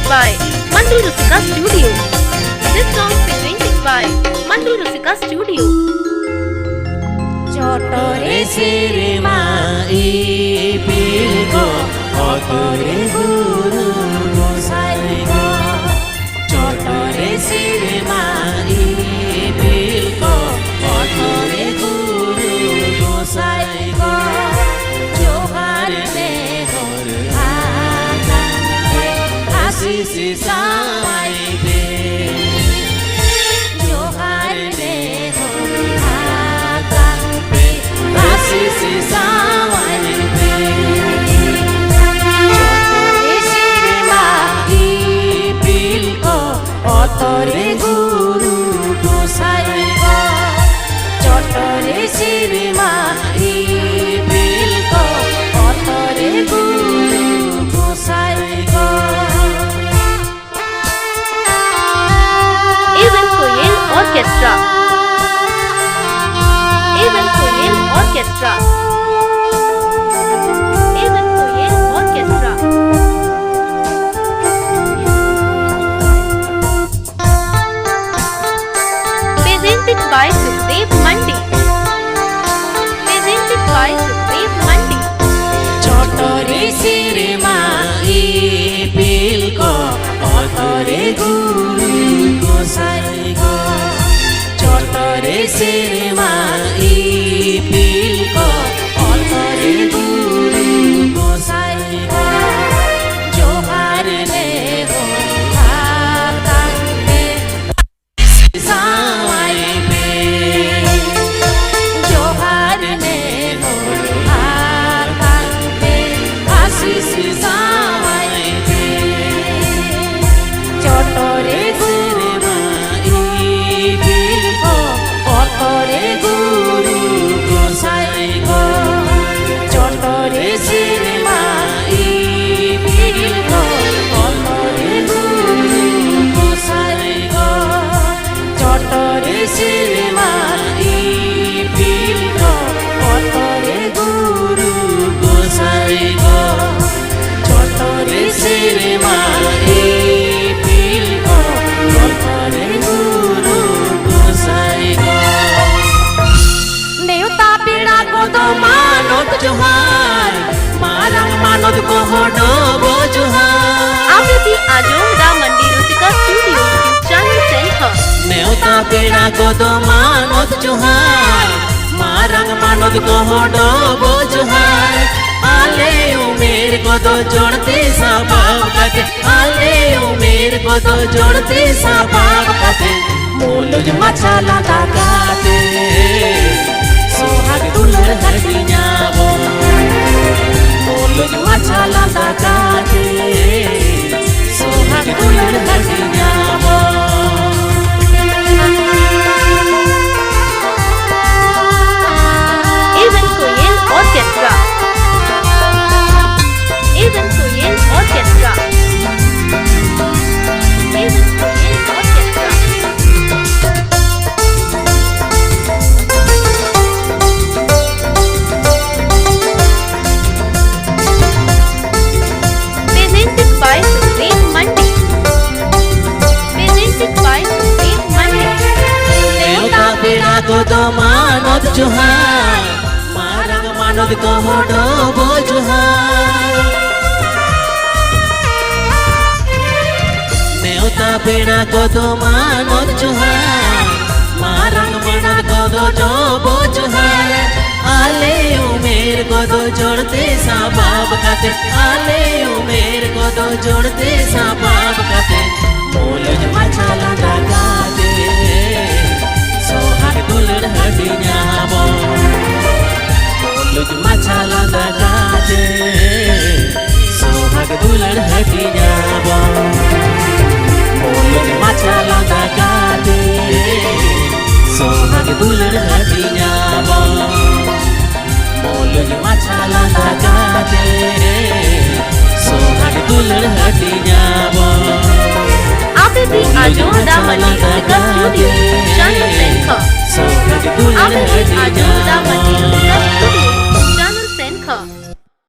by Mandu Rusika Studio. This song presented by Mandu Rusika Studio. Chotore siri mai pilgo otore guru gosai go. Chotore siri mai pilgo otore guru gosai go. Johar ne hor asisi sai be. Johar ne asisi sai be. Chotore siri mai pilgo otore guru gosai go. Chotore siri mai pilgo otore guru gosai go. Even Koyel Orchestra. Even Koyel Orchestra. Even Koyel Orchestra. Presented by Sukhdev Mandi. Presented by Sukhdev Mandi. Chotore siri mai pilgo otore guru gosai go. Chotore siri mai pilgo otore guru gosai go. Johar ne ho atande sai be. Johar ne ho atande asisi sai be. Chotore siri mai pilgo otore guru gosai go. Chotore siri mai pilgo otore guru gosai go. Chotore siri mai pilgo otore guru gosai go. Chotore siri mai pilgo otore guru gosai go. Neuta pida ko to manot johar, marang manot ko hodo bo johar. Akriti Ajong Da Mandi Rusika Studio YouTube channel sent her. Neuta pida ko to manot johar, marang manot ko hodo bo johar. Ale umer ko to jodte sabab kate, ale umer ko to jodte sabab kate. Muluj machala da kate. Sohag dulhar hadinya bo. Muluj machala da kate. Sohag dulhar hadinya bo. Even Koyel Orchestra. Even Koyel Orchestra. Even Koyel Orchestra. Presented by Sukhdev Mandi. Presented by Sukhdev Mandi. Neuta pida ko to manot johar, marang manot ko hodo bo johar. Neuta pida ko to manot johar, marang manot ko do bo johar. Ale umer ko do jodte sabab kate, ale umer ko do jodte sabab kate. Muluj machala da kate. Sohag dulhar hadinya bo. Muluj machala da kate. Sohag dulhar hadinya bo. Muluj machala da kate. Sohag dulhar hadinya bo. Muluj machala da kate. Sohag dulhar hadinya bo. Akriti Ajong Da Mandi Rusika Studio YouTube channel sent her. Akriti Ajong Da Mandi Rusika Studio.